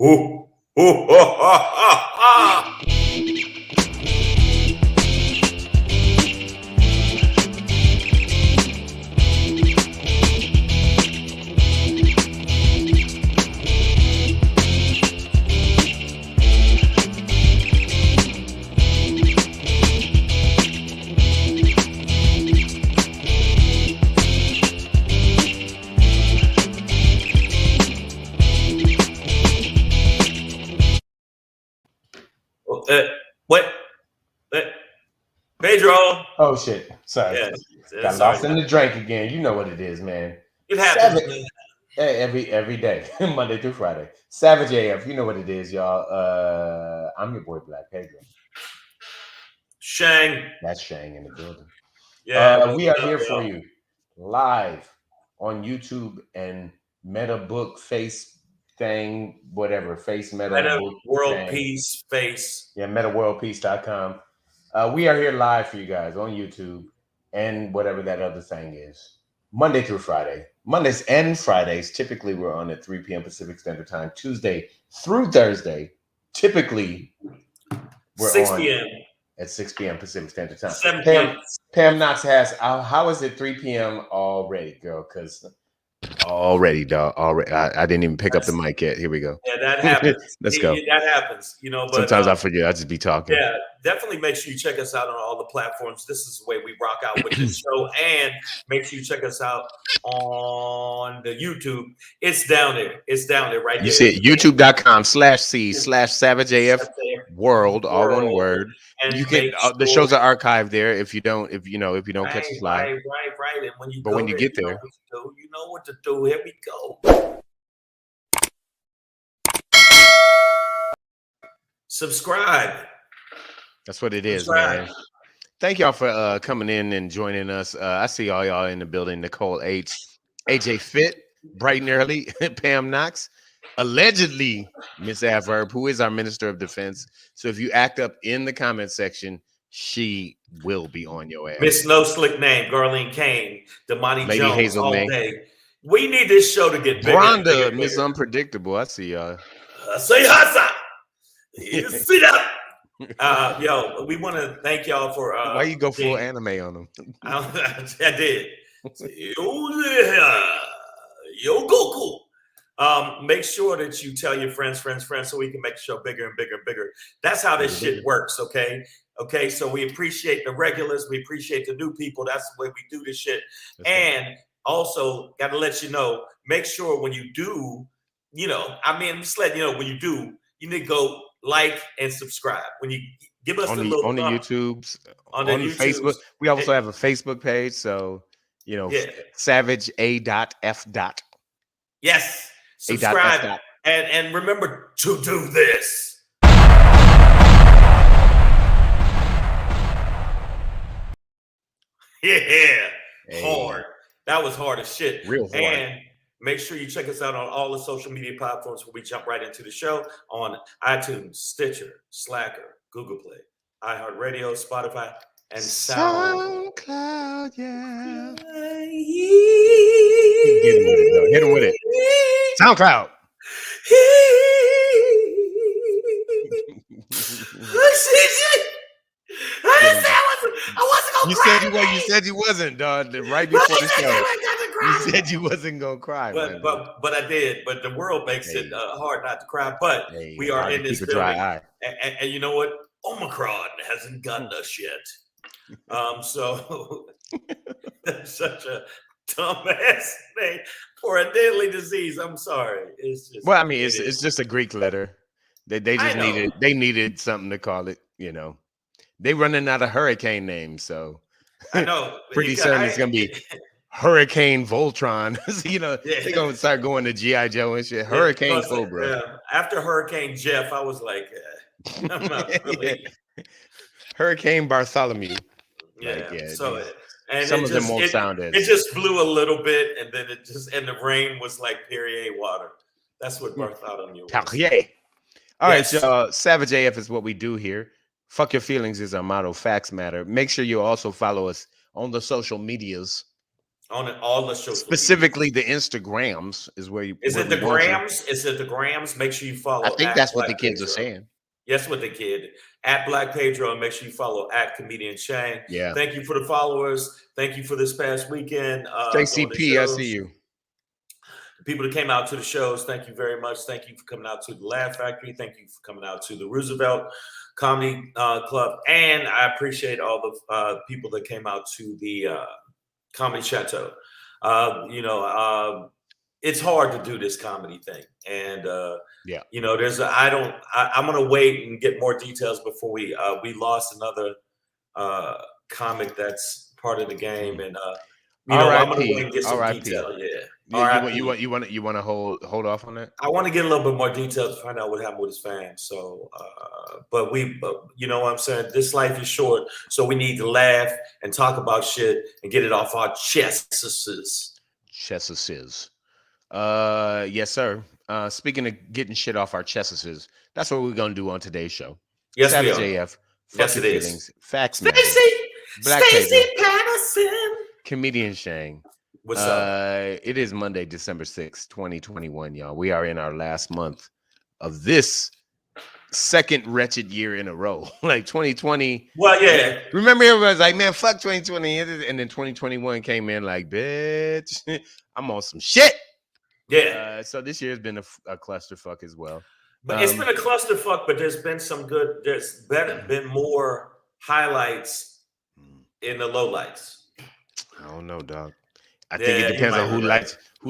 Ooh, ooh, ha, ha, ha. What? Pedro. Oh shit! Sorry, Yeah, got sorry. lost in the drink again. You know what it is, man. It happens, Savage, man. every day, Monday through Friday. Savage AF. You know what it is, y'all. I'm your boy Black Pedro. Shang. That's Shang in the building. Yeah, we are up, here for y'all? you live on YouTube and Meta Book Face thing, whatever Face Meta Meta Book World thing. Peace Face. Yeah, MetaWorldPeace.com. We are here live for you guys on YouTube and whatever that other thing is. Monday through Friday. Mondays and Fridays, typically we're on at 3 p.m. Pacific Standard Time. Tuesday through Thursday, typically we're 6 on p.m. at 6 p.m. Pacific Standard Time. 7 p.m. Pam Knox has, how is it 3 p.m. already, girl? Because already, dog. Already, I didn't even pick up the mic yet. Here we go. Yeah, that happens. Let's go. That happens, you know. But sometimes I forget. I just be talking. Yeah, definitely make sure you check us out on all the platforms. This is the way we rock out with this show. And make sure you check us out on the YouTube. It's down there. It's down there right there. You see it, youtube.com/C/SavageAF World, all one word. And you can the shows are archived there if you don't catch us live. Right. And when you when you get there, you know what to do. Here we go. Subscribe. That's what it is, man. Thank y'all for coming in and joining us. I see all y'all in the building. Nicole H, AJ Fit, bright and early, Pam Knox, allegedly Miss Adverb, who is our Minister of Defense. So if you act up in the comment section, she will be on your ass. Miss No Slick Name, Garlene Kane, Damani Lady Jones, Hazel all May. day. We need this show to get bigger. Rhonda, Miss Unpredictable. I see y'all. Say hasa. Sit up. Yo, we want to thank y'all for why you go full anime on them? I did. Yo Goku. Make sure that you tell your friends, so we can make the show bigger and bigger and bigger. That's how this shit works, okay? Okay, so we appreciate the regulars, we appreciate the new people. That's the way we do this shit. And also got to let you know, make sure when you do, just let you know when you do, you need to go like and subscribe. When you give us on the YouTubes, on the Facebook. We also have a Facebook page, so Savage A.F. Yes, subscribe and remember to do this. Yeah, hard. That was hard as shit. Real hard. And make sure you check us out on all the social media platforms where we jump right into the show on iTunes, Stitcher, Slacker, Google Play, iHeartRadio, Spotify, and SoundCloud. Yeah. Hit him with it. SoundCloud. I wasn't gonna cry. You said you wasn't, dog. Right before the show. You said you wasn't gonna cry. But I did. But the world makes it hard not to cry. But we are in this building. And you know what? Omicron hasn't gotten us yet. So that's such a dumbass name for a deadly disease. I'm sorry. It's just it's just a Greek letter. They just needed something to call it, They running out of hurricane names, so I know. Pretty soon it's gonna be Hurricane Voltron. They're gonna start going to G.I. Joe and shit. Hurricane Cobra. Yeah. After Hurricane Jeff, I was like, I'm not really. Hurricane Bartholomew. Yeah. And some of them won't sound as. It just blew a little bit, and then the rain was like Perrier water. That's what Bartholomew was. Perrier. All right, y'all. Savage AF is what we do here. Fuck your feelings is our motto. Facts matter. Make sure you also follow us on the social medias. On all the social Specifically, the Instagrams is where you. Is where it we the want you. grams? Is it the grams? Make sure you I follow think at that's what the Black kids are Pedro. saying. Yes, what the kid at Black Pedro, and make sure you follow at Comedian Shang. Yeah. Thank you for the followers. Thank you for this past weekend. JCP, I see you. The people that came out to the shows, thank you very much. Thank you for coming out to the Laugh Factory. Thank you for coming out to the Roosevelt Comedy Club, and I appreciate all the people that came out to the Comedy Chateau. It's hard to do this comedy thing, and I'm gonna wait and get more details before we lost another comic that's part of the game, and I'm gonna wait and get some detail. You want to hold off on that? I want to get a little bit more details to find out what happened with his fans. So, but you know what I'm saying? This life is short, so we need to laugh and talk about shit and get it off our chests. Yes, sir. Speaking of getting shit off our chests, that's what we're gonna do on today's show. Yes, Savage we are. AF. Yes, it is. Feelings. Facts. Stacey Patterson. Comedian Shang. What's up? It is Monday, December 6th, 2021, y'all. We are in our last month of this second wretched year in a row. Like 2020. Well, yeah. Remember, everybody's like, man, fuck 2020. And then 2021 came in like, bitch, I'm on some shit. Yeah. So this year has been a clusterfuck as well. But it's been a clusterfuck, but there's been some good, there's been more highlights in the lowlights. I don't know, dog. I think it depends on who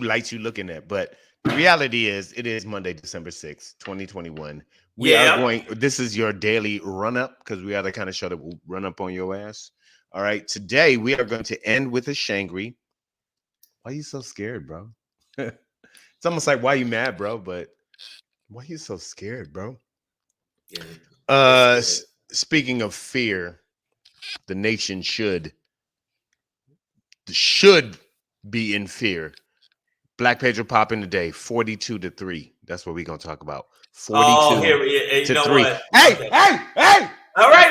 lights you looking at. But the reality is, it is Monday, December 6th, 2021. We are going. This is your daily run up, because we are the kind of show that will run up on your ass. All right. Today we are going to end with a Shangry. Why are you so scared, bro? It's almost like, why are you mad, bro? But why are you so scared, bro? Yeah. Speaking of fear, the nation should be in fear. Black Pedro popping today, 42-3. That's what we're gonna talk about. 42-3. Hey! All right.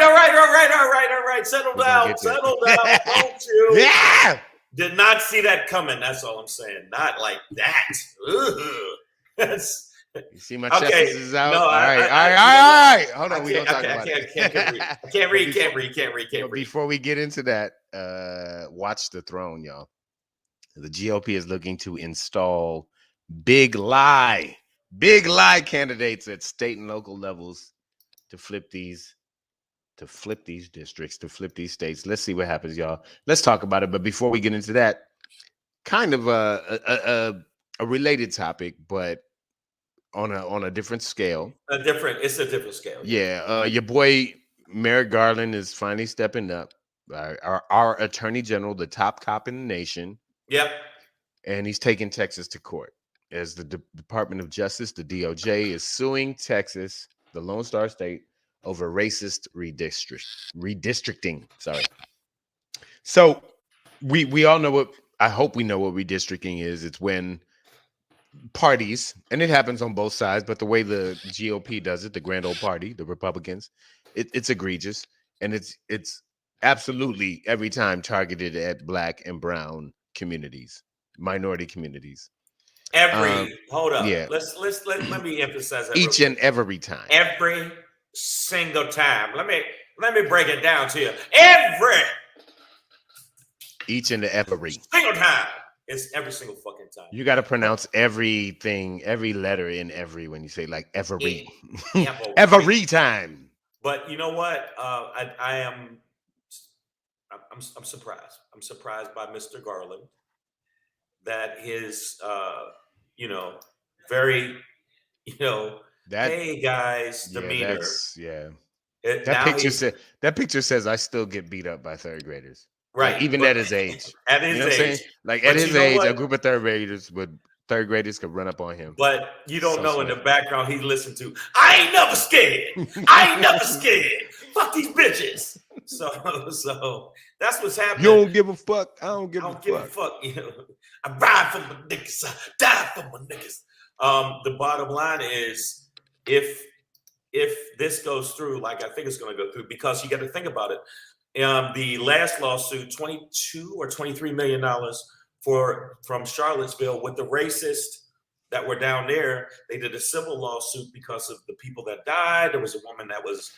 Settle down. Don't you? Yeah. Did not see that coming. That's all I'm saying. Not like that. You see my chest is out. No, all right. Hold on. We don't talk about it. I can't read. Before we get into that, watch the throne, y'all. The GOP is looking to install big lie candidates at state and local levels to flip these districts, to flip these states. Let's see what happens, y'all. Let's talk about it. But before we get into that, kind of a related topic, but on a different scale. It's a different scale. Yeah. Your boy Merrick Garland is finally stepping up. Our attorney general, the top cop in the nation. Yep. And he's taking Texas to court as the Department of Justice, the DOJ, is suing Texas, the Lone Star State, over racist redistricting. Sorry. So we all know I hope we know what redistricting is. It's when parties, and it happens on both sides, but the way the GOP does it, the grand old party, the Republicans, it's egregious, and it's absolutely every time targeted at Black and brown communities, minority communies. Hold up. Yeah. Let me emphasize that. Each and every time. Every single time. Let me break it down to you. Each and every single time. It's every single fucking time. You got to pronounce everything, every letter in every when you say like every. Every time. But you know what? I'm surprised. I'm surprised by Mr. Garland that his very hey guys demeanor. That picture says I still get beat up by third graders. Right. Like, even at his age. At his age. Like at his age, a group of third graders could run up on him. But you don't know in the background he listened to, I ain't never scared. Fuck these bitches. So that's what's happening. You don't give a fuck. I don't give a fuck. I ride for my niggas. I die for my niggas. The bottom line is if this goes through, like I think it's going to go through, because you got to think about it. The last lawsuit, $22 or $23 million from Charlottesville with the racists that were down there. They did a civil lawsuit because of the people that died. There was a woman that was,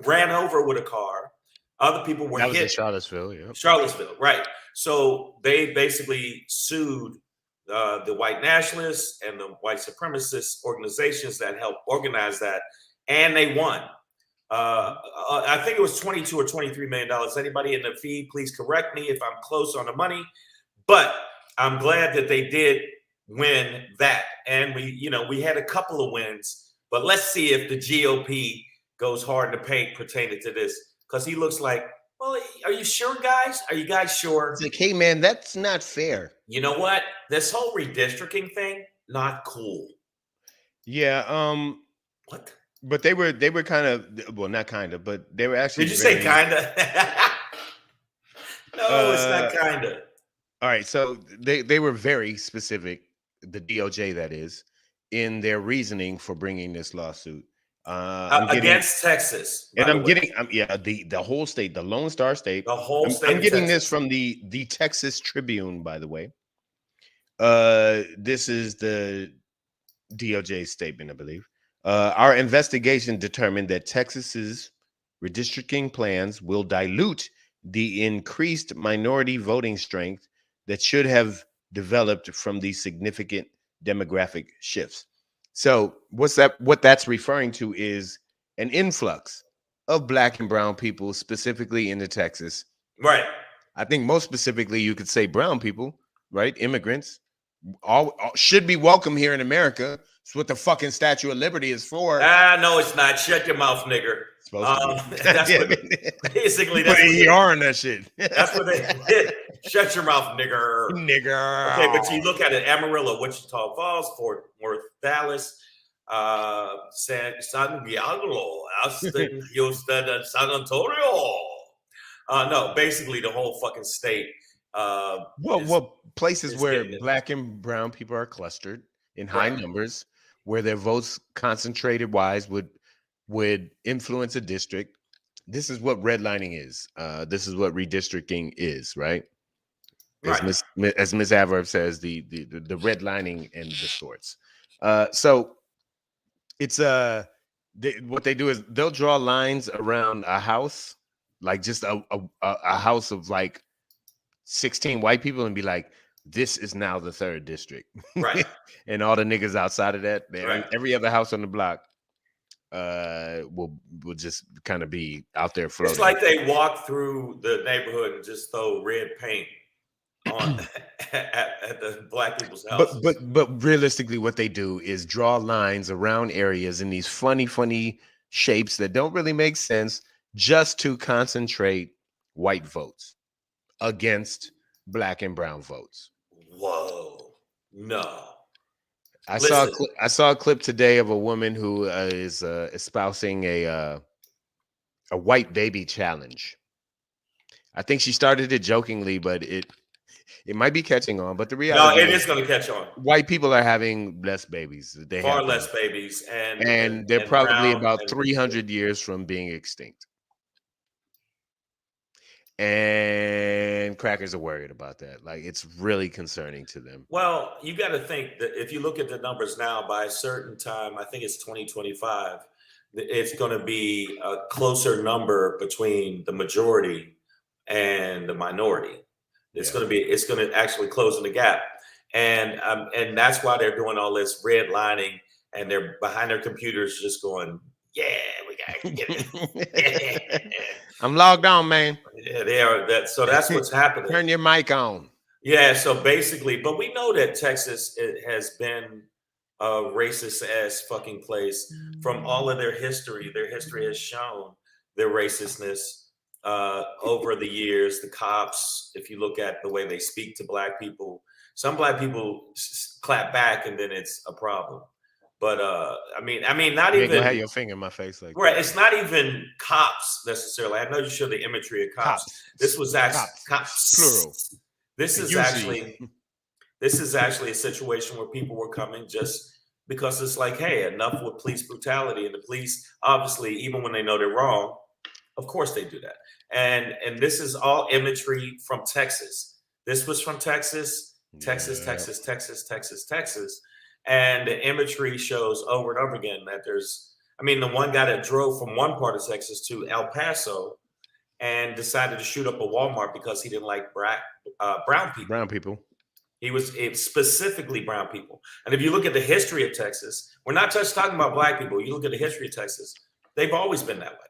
ran over with a car. Other people were hit. That was in Charlottesville. Yeah. Charlottesville, right? So they basically sued the white nationalists and the white supremacist organizations that helped organize that, and they won. I think it was $22 or $23 million. Anybody in the feed, please correct me if I'm close on the money. But I'm glad that they did win that. And we had a couple of wins. But let's see if the GOP goes hard in the paint pertaining to this. Because he looks like, well, are you sure, guys? Are you guys sure? It's like, hey, man, that's not fair. You know what? This whole redistricting thing, not cool. Yeah. What? But they were kind of, well, not kind of, but they were actually. Did you say kind of? No, it's not kind of. All right, so they were very specific, the DOJ that is, in their reasoning for bringing this lawsuit against Texas. And I'm getting, the whole state, the Lone Star State. The whole state. I'm getting this from the Texas Tribune, by the way. This is the DOJ statement, I believe. Our investigation determined that Texas's redistricting plans will dilute the increased minority voting strength that should have developed from these significant demographic shifts. So what that's referring to is an influx of Black and brown people, specifically into Texas. Right. I think most specifically, you could say brown people, right? Immigrants all should be welcome here in America. It's what the fucking Statue of Liberty is for. No, it's not. Shut your mouth, nigger. That's what, basically that's what they are in that shit. That's what they did. Shut your mouth, nigger. Nigger. Okay, but you look at it: Amarillo, Wichita Falls, Fort Worth, Dallas, San Diego, Austin, Houston, and San Antonio. No, basically the whole fucking state. Places where Black and brown people are clustered in high numbers, where their votes concentrated wise would influence a district. This is what redlining is. This is what redistricting is, right? As Ms. Averb says, the redlining and the sorts. So it's what they do is they'll draw lines around a house, like just a house of like 16 white people, and be like, this is now the 3rd district. Right. And all the niggas outside of that, every other house on the block will just kind of be out there floating. It's like they walk through the neighborhood and just throw red paint on at the Black people's houses. But realistically, what they do is draw lines around areas in these funny shapes that don't really make sense, just to concentrate white votes against Black and brown votes. Whoa, no. I saw a clip today of a woman who is espousing a white baby challenge. I think she started it jokingly, but it might be catching on. But the reality, it is going to catch on. White people are having less babies. They far have less babies, and they're probably about 300 years from being extinct. And crackers are worried about that. Like, it's really concerning to them. Well, you got to think that if you look at the numbers now, by a certain time, I think it's 2025, it's going to be a closer number between the majority and the minority. It's going to actually close in the gap. And that's why they're doing all this redlining, and they're behind their computers just going, yeah, we got to get it. I'm logged on, man. Yeah, they are. So that's what's happening. Turn your mic on. Yeah, so basically, but we know that Texas has been a racist ass fucking place from all of their history. Their history has shown their racistness over the years. The cops, if you look at the way they speak to Black people, some Black people clap back, and then it's a problem. But I mean, not you even. You have your finger in my face, like right. That. It's not even cops necessarily. I know you show the imagery of cops. This was actually cops plural. This is actually a situation where people were coming just because it's like, hey, enough with police brutality, and the police, obviously, even when they know they're wrong, of course they do that. And this is all imagery from Texas. This was from Texas, Texas, Yeah. Texas, Texas, Texas, Texas. And the imagery shows over and over again that there's, I mean, the one guy that drove from one part of Texas to El Paso and decided to shoot up a Walmart because he didn't like brown people. Brown people. It was specifically brown people. And if you look at the history of Texas, we're not just talking about black people. You look at the history of Texas, they've always been that way.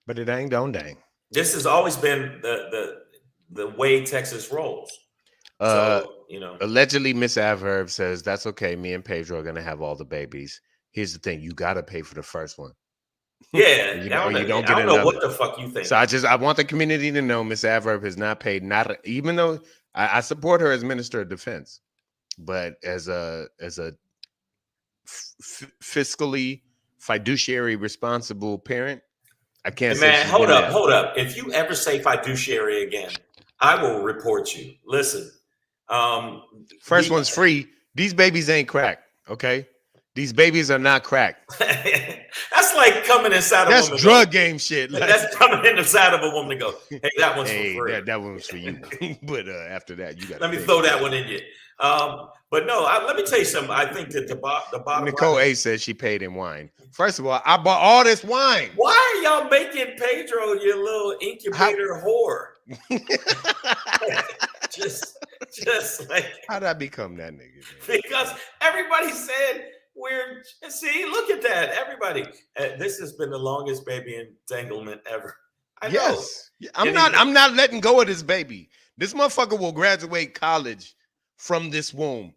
But it ain't don't dang. This has always been the way Texas rolls. So, you know. Allegedly, Miss Adverb says, that's okay. Me and Pedro are going to have all the babies. Here's the thing. You got to pay for the first one. Yeah. you don't don't get another. Know what the fuck you think. So I want the community to know Miss Adverb has not paid, even though I support her as Minister of Defense, but as a fiscally fiduciary responsible parent, I can't say. Man, hold up. If you ever say fiduciary again, I will report you. Listen. First one's free. These babies ain't crack, okay? These babies are not crack. That's like coming inside That's a woman. That's drug game shit. Like, that's coming inside of a woman to go, hey, that one's for free. That one's for you. But after that, you got. Let me throw that one in you. But no, let me tell you something. I think that the bottom Nicole line, A says she paid in wine. First of all, I bought all this wine. Why are y'all making Pedro your little incubator whore? just like, how did I become that nigga? Because everybody said look at that. Everybody, this has been the longest baby entanglement ever. I know. Yes. I'm not letting go of this baby. This motherfucker will graduate college from this womb.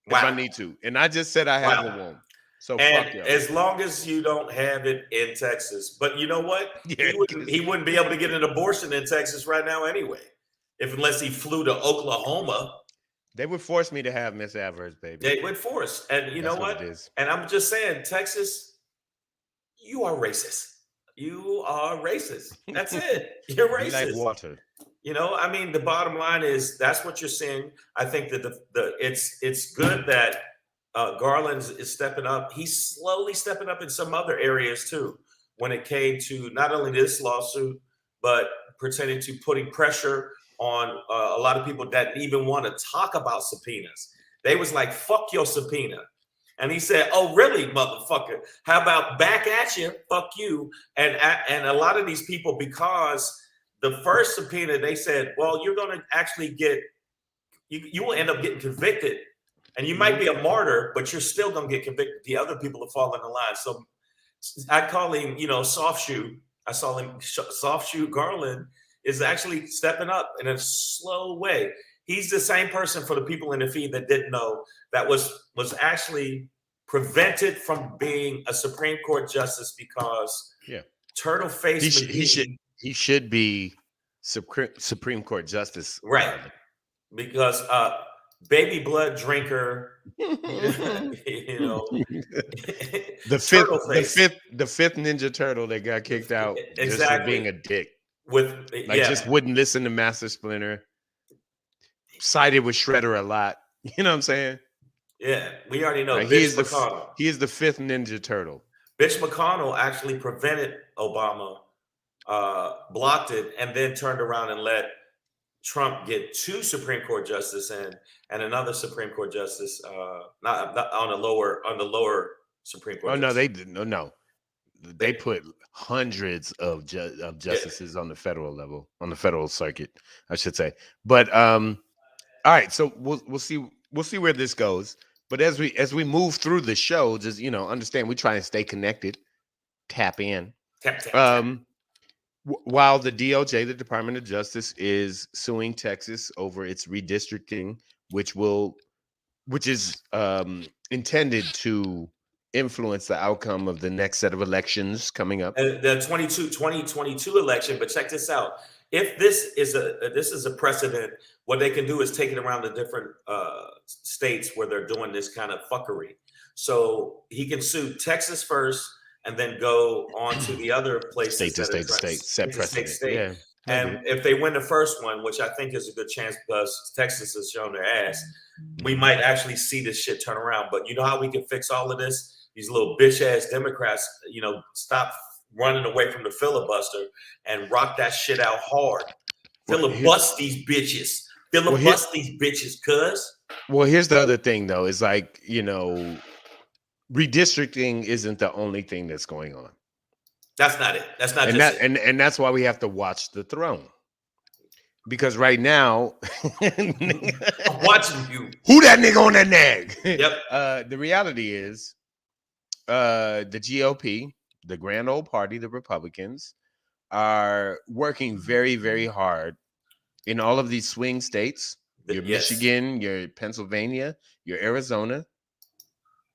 Wow. If I need to. And I just said I have a womb. So fuck you. As long as you don't have it in Texas. But you know what? Yeah. He wouldn't be able to get an abortion in Texas right now anyway. Unless he flew to Oklahoma. They would force me to have Miss Adverse, baby. They would force. And you know what? And I'm just saying, Texas, you are racist. You are racist. That's it. You're racist. Like water. You know, I mean, the bottom line is that's what you're seeing. I think that it's good that Garland is stepping up. He's slowly stepping up in some other areas too. When it came to not only this lawsuit, but pertaining to putting pressure on a lot of people that even want to talk about subpoenas. They was like, fuck your subpoena. And he said, oh, really, motherfucker? How about back at you? Fuck you. And a lot of these people, because the first subpoena, they said, well, you're going to actually you will end up getting convicted. And you might be a martyr, but you're still going to get convicted. The other people are falling in line. So I call him, soft shoe. I saw him soft shoe. Garland is actually stepping up in a slow way. He's the same person, for the people in the feed that didn't know, that was actually prevented from being a Supreme Court justice because Turtle Face he should be Supreme Court justice, right? Because baby blood drinker, the fifth Ninja Turtle that got kicked out just for being a dick. Just wouldn't listen to Master Splinter. Sided with Shredder a lot. You know what I'm saying? Yeah, we already know. He is the fifth Ninja Turtle. Mitch McConnell actually prevented Obama, blocked it, and then turned around and let Trump get 2 Supreme Court justices and another Supreme Court justice, not on the lower Supreme Court. Oh no, they didn't. No. They put hundreds of justices on the federal level, on the federal circuit, I should say. But all right, so we'll see where this goes. But as we move through the show, just understand we try and stay connected, tap in. Tap. While the DOJ, the Department of Justice, is suing Texas over its redistricting, which is intended to influence the outcome of the next set of elections coming up. The 2022 election. But check this out. If this is a precedent, what they can do is take it around the different states where they're doing this kind of fuckery. So he can sue Texas first and then go on to the other places. State to state, set precedent. Yeah. And if they win the first one, which I think is a good chance because Texas has shown their ass, we might actually see this shit turn around. But you know how we can fix all of this? These little bitch ass Democrats, stop running away from the filibuster and rock that shit out hard. Filibust these bitches. Filibust these bitches, cuz. Well, here's the other thing, though. Is like, redistricting isn't the only thing that's going on. That's not it. That's not and just that, it. And that's why we have to watch the throne. Because right now, I'm watching you. Who that nigga on that nag? Yep. The reality is, the GOP, the grand old party, the Republicans, are working very, very hard in all of these swing states. Your Michigan, your Pennsylvania, your Arizona.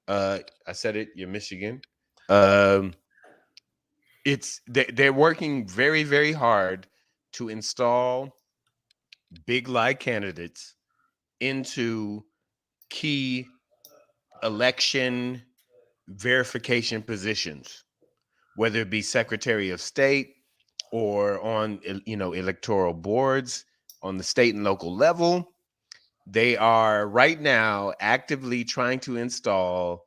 I said it. Your Michigan. They're working very, very hard to install big lie candidates into key election verification positions, whether it be Secretary of State or on electoral boards on the state and local level. They are right now actively trying to install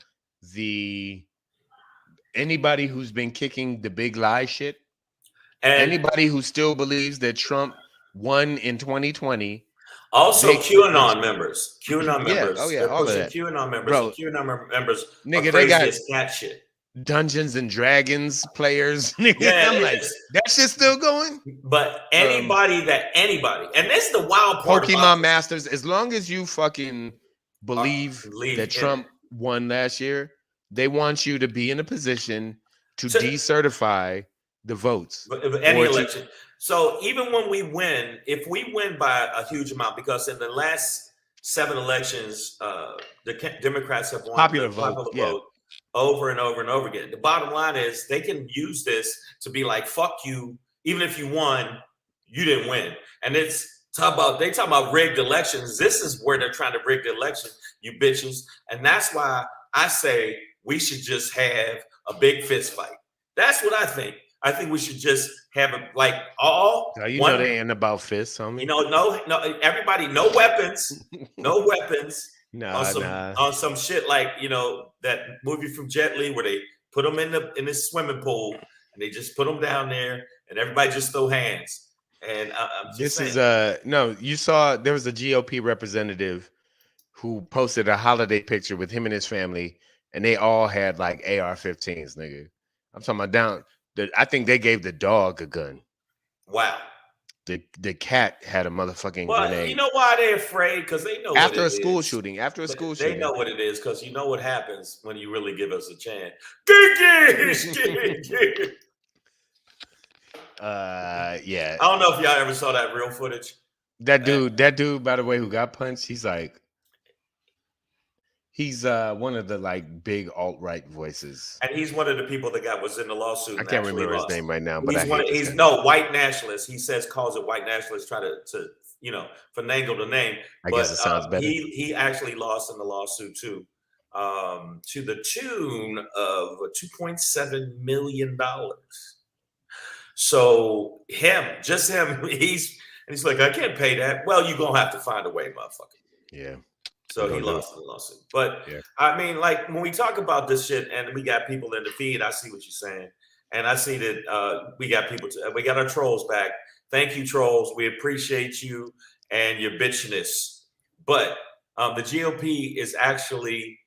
anybody who's been kicking the big lie shit, and anybody who still believes that Trump won in 2020. Also, QAnon members. QAnon Yeah, members. oh yeah, They're all pushing of that. QAnon members. Bro, And QAnon members nigga, are crazy as cat shit. Dungeons and Dragons players. Nigga, yeah, I'm like, that shit's still going? But anybody, and this is the wild part Pokemon Masters, as long as you fucking believe that Trump won last year, they want you to be in a position to decertify the votes. Any election. So even when we win, if we win by a huge amount, because in the last 7 elections, the Democrats have won popular the vote over and over and over again. The bottom line is they can use this to be like, fuck you. Even if you won, you didn't win. And they talk about rigged elections. This is where they're trying to rig the election, you bitches. And that's why I say we should just have a big fist fight. That's what I think. I think we should just have they ain't about fists, homie. No, everybody, no weapons, no weapons. Nah. On some shit like that movie from Jet Li where they put them in the swimming pool and they just put them down there and everybody just throw hands. And you saw there was a GOP representative who posted a holiday picture with him and his family, and they all had like AR-15s, nigga. I'm talking about I think they gave the dog a gun. Wow. The cat had a motherfucking grenade. You know why they're afraid? Because they know after a school shooting. They know what it is, because you know what happens when you really give us a chance. Yeah. I don't know if y'all ever saw that real footage. That dude, by the way, who got punched, he's one of the like big alt-right voices, and he's one of the people that was in the lawsuit. I can't remember his name right now, but he's white nationalist. He calls it white nationalist, try to finagle the name. I guess it sounds better. He actually lost in the lawsuit too, to the tune of $2.7 million. So just him, he's like, I can't pay that. Well, you're gonna have to find a way, motherfucker. Yeah. So he lost the lawsuit. But I mean, like when we talk about this shit and we got people in the feed, I see what you're saying. And I see that we got we got our trolls back. Thank you, trolls. We appreciate you and your bitchiness. But the GOP is actually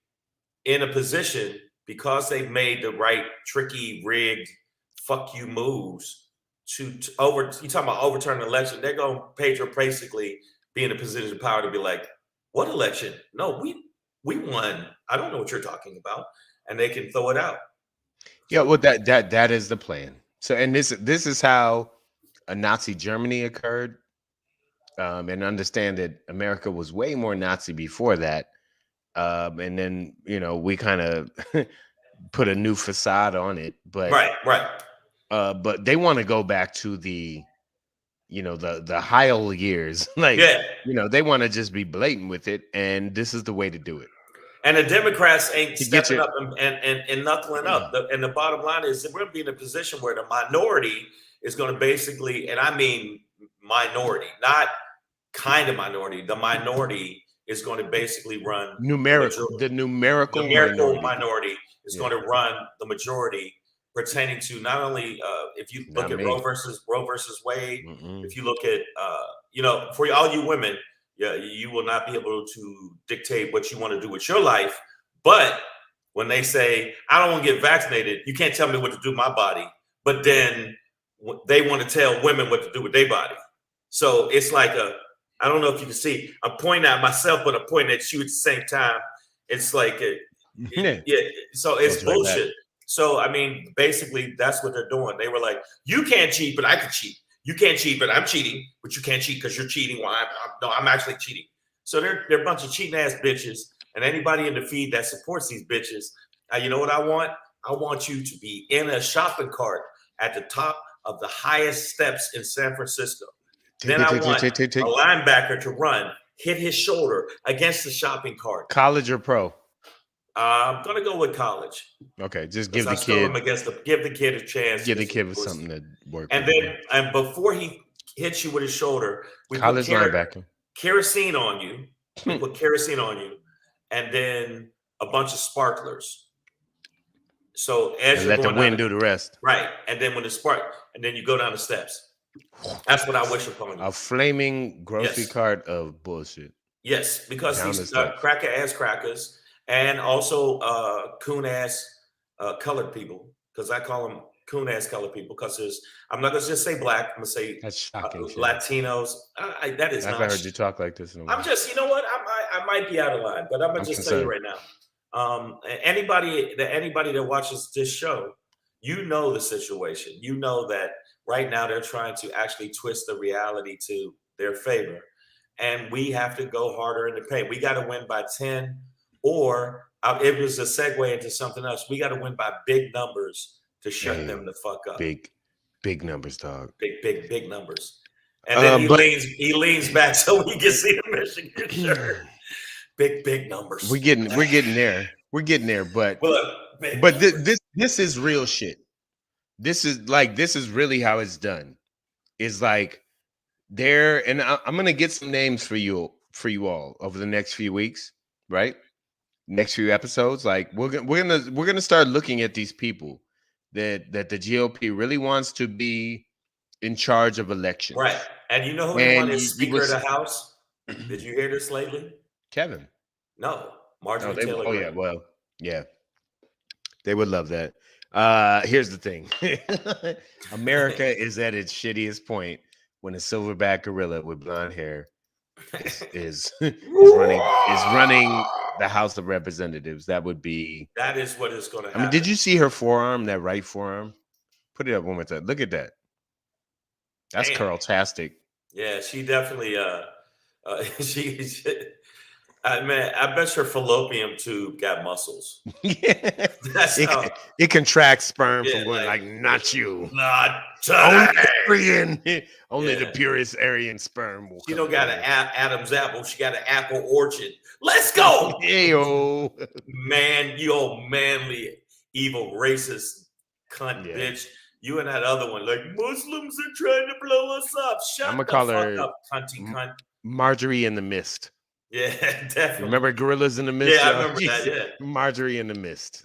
in a position, because they made the right tricky, rigged, fuck you moves you talking about overturn the election. They're going to Pedro basically be in a position of power to be like, what election? No, we won. I don't know what you're talking about, and they can throw it out. Yeah, well, that is the plan. So, and this is how a Nazi Germany occurred, and understand that America was way more Nazi before that, and then we kind of put a new facade on it, but right. But they want to go back to the Heil years. Like, they want to just be blatant with it. And this is the way to do it. And the Democrats ain't stepping up and knuckling up. And the bottom line is that we're going to be in a position where the minority is going to basically, and I mean minority, not kind of minority, the minority is going to basically run the numerical minority is going to run the majority, pertaining to not only if you look at Roe versus Wade, if you look at for all you women, you will not be able to dictate what you want to do with your life. But when they say, I don't want to get vaccinated, you can't tell me what to do with my body. But then they want to tell women what to do with their body. So it's like I don't know if you can see, I'm pointing at myself, but I'm pointing at you at the same time. It's like, so it's bullshit. So, I mean, basically, that's what they're doing. They were like, you can't cheat, but I can cheat. You can't cheat, but I'm cheating. But you can't cheat because you're cheating. Well, I'm actually cheating. So they're a bunch of cheating ass bitches. And anybody in the feed that supports these bitches, you know what I want? I want you to be in a shopping cart at the top of the highest steps in San Francisco. Then I want a linebacker to run, hit his shoulder against the shopping cart. College or pro? I'm gonna go with college. Okay, just give the kid give the kid a chance. Give the kid with something to work. And then, and before he hits you with his shoulder, we college linebacker kerosene on you. We put kerosene on you, and then a bunch of sparklers. So as you let the wind do the rest. Right, and then when the spark, and then you go down the steps. That's what I wish upon you. A flaming grocery cart of bullshit. Yes, because these cracker ass crackers. And also coon-ass colored people, because I call them coon-ass colored people, because I'm not going to just say black, I'm going to say that's shocking, Latinos. That is I've not. I've heard you talk like this in a while. I'm just, you know what, I might be out of line, but I'm going to just tell you right now. Anybody that watches this show, you know the situation. You know that right now they're trying to actually twist the reality to their favor. And we have to go harder in the paint. We got to win by 10. Or it was a segue into something else. We got to win by big numbers to shut them the fuck up. Big numbers, dog. Big numbers. And then he leans back so we can see the Michigan shirt. Big numbers. We're getting there. We're getting there. But this is real shit. This is really how it's done. It's like and I'm gonna get some names for you all over the next few weeks, right? Next few episodes, like we're gonna start looking at these people that the GOP really wants to be in charge of elections, right? And you know who they want as Speaker of the House? Did you hear this lately? Kevin? No, Marjorie Taylor Greene. Yeah, well, yeah, they would love that. Here's the thing: America is at its shittiest point when a silverback gorilla with blonde hair is running the House of Representatives. That is what is going to happen. I mean, did you see her forearm, that right forearm? Put it up one more time. Look at that. That's Carl-tastic. Yeah, she definitely man, I bet her fallopian tube got muscles. Yeah. It contracts sperm from going like not you. Not only the purest Aryan sperm. She don't got an Adam's apple. She got an apple orchard. Let's go. Hey-o. Man, you old manly, evil, racist cunt bitch. You and that other one, like Muslims are trying to blow us up. Shut the fuck up, cunty cunt. Marjorie in the Mist. Yeah, definitely. Remember Gorillas in the Mist? Yeah, I remember that. Yeah, Marjorie in the Mist.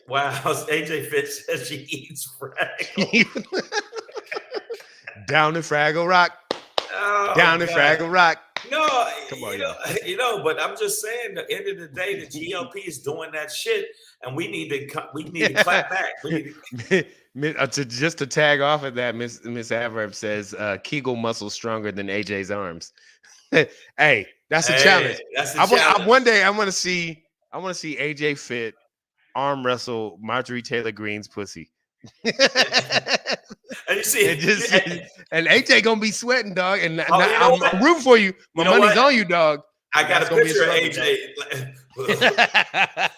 Wow, AJ Fitz says she eats Fraggle. Down to Fraggle Rock. Down to Fraggle Rock. No, come on, but I'm just saying. At the end of the day, the GOP is doing that shit, and we need to clap back. Just to tag off of that, Miss Averb says Kegel muscle stronger than AJ's arms. Hey, that's a challenge. That's a challenge. One day I want to see AJ Fit arm wrestle Marjorie Taylor Greene's pussy. And you see and AJ gonna be sweating, dog. And I'm rooting for you. My money's on you, dog. I got a picture of AJ. I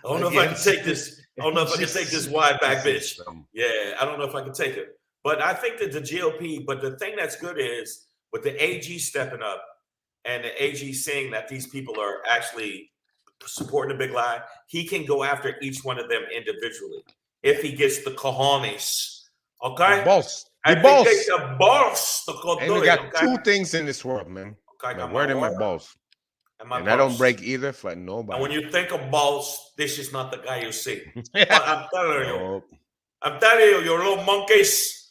don't know if I can take this. I don't know if I can take this wide back bitch. Yeah, I don't know if I can take it. But I think that the GOP, but the thing that's good is with the AG stepping up and the AG seeing that these people are actually supporting the big lie, he can go after each one of them individually if he gets the cojones. Okay? The boss. The boss. And we got two things in this world, man. Okay, my word and my boss. And I don't break either for nobody. And when you think of boss, this is not the guy you see. I'm telling you. I'm telling you, your little monkeys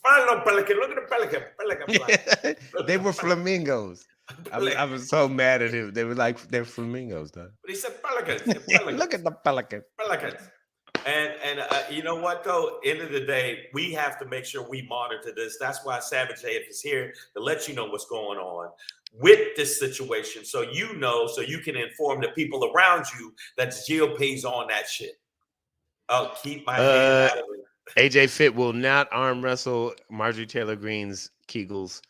Pelican. Look at the pelican. Pelican. They were flamingos. I was so mad at him. They were like, they're flamingos, though. But he said pelicans. Look at the pelican. Pelicans. And you know what, though? End of the day, we have to make sure we monitor this. That's why Savage AF is here to let you know what's going on with this situation, so you know, so you can inform the people around you that the GOP's on that shit. I'll keep my hand out of it. AJ Fit will not arm wrestle Marjorie Taylor Greene's Kegels.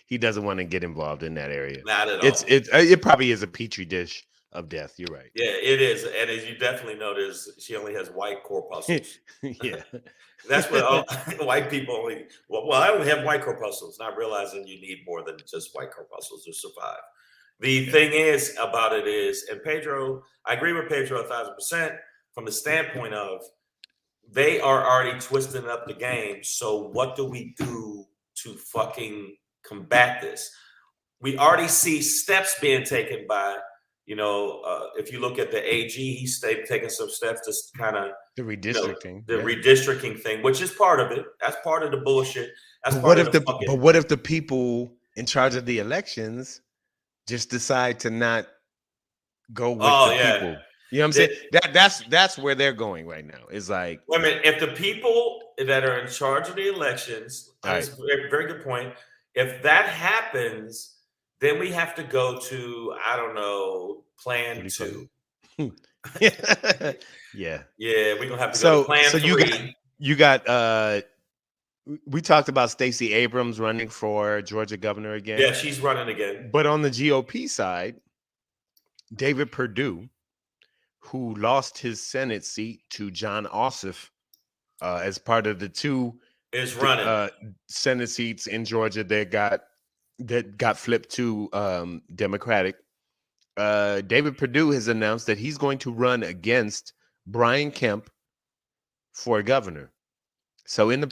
He doesn't want to get involved in that area. Not at all. It probably is a petri dish of death. You're right. Yeah, it is. And as you definitely notice, she only has white corpuscles. Yeah. That's what white people only. Well, I only have white corpuscles, not realizing you need more than just white corpuscles to survive. The thing is about it is, and Pedro, I agree with Pedro 1,000% from the standpoint of they are already twisting up the game. So what do we do to fucking combat this? We already see steps being taken by, if you look at the AG, he's taking some steps to kind of the redistricting, redistricting thing, which is part of it. That's part of the bullshit. That's but what if the people in charge of the elections just decide to not go with the people? You know what I'm saying? That's where they're going right now. It's like, wait a minute, if the people that are in charge of the elections, that's a very good point. If that happens, then we have to go to, I don't know, plan 2. Yeah, we're gonna have to go to plan 3. You got we talked about Stacey Abrams running for Georgia governor again. Yeah, she's running again. But on the GOP side, David Perdue, who lost his Senate seat to John Ossoff as part of the 2 is running Senate seats in Georgia that got flipped to Democratic. David Perdue has announced that he's going to run against Brian Kemp for governor. So in the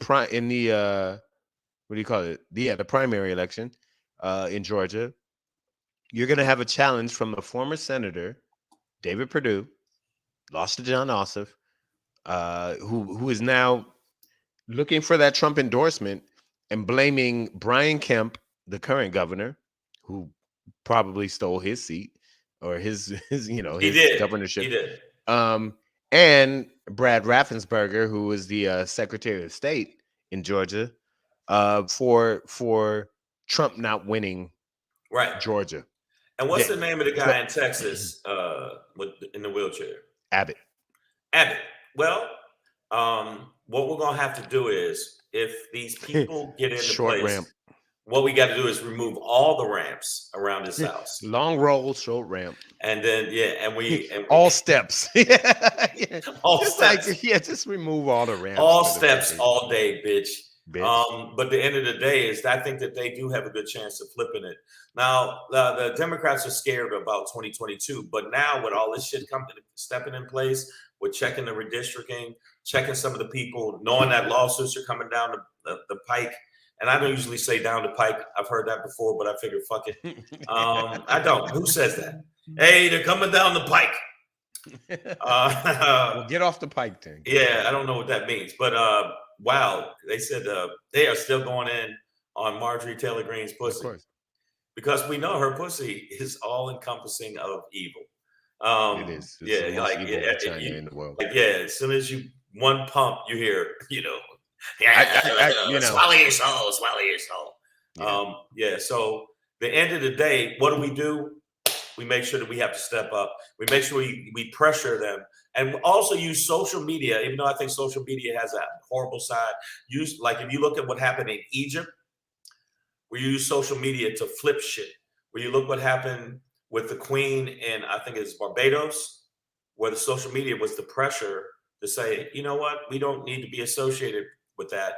what do you call it? The primary election in Georgia, you're going to have a challenge from a former senator, David Perdue, lost to John Ossoff, who is now looking for that Trump endorsement and blaming Brian Kemp, the current governor, who probably stole his seat or his governorship. He did. And Brad Raffensperger, who is the Secretary of State in Georgia, for Trump not winning Georgia. And what's the name of the guy in Texas in the wheelchair? Abbott. Well, what we're gonna have to do is, if these people get into short place, ramp. What we got to do is remove all the ramps around his house. Long roll, short ramp. And then all steps. All just steps. Just remove all the ramps. All steps all day, bitch. But the end of the day is, I think that they do have a good chance of flipping it. Now, the Democrats are scared about 2022, but now with all this shit stepping in place, with checking the redistricting, checking some of the people, knowing that lawsuits are coming down the pike. And I don't usually say down the pike. I've heard that before, but I figured, fuck it. I don't. Who says that? Hey, they're coming down the pike. Well, get off the pike thing. Yeah, I don't know what that means. But wow, they said they are still going in on Marjorie Taylor Greene's pussy. Of course. Because we know her pussy is all encompassing of evil. It is. It's China in the world. As soon as you one pump, you hear, swallow your soul. Yeah. So the end of the day, what do? We make sure that we have to step up. We make sure we pressure them, and also use social media. Even though I think social media has a horrible side. If you look at what happened in Egypt, where you use social media to flip shit. Where you look what happened with the Queen in, I think it's Barbados, where the social media was the pressure to say, you know what, we don't need to be associated with that,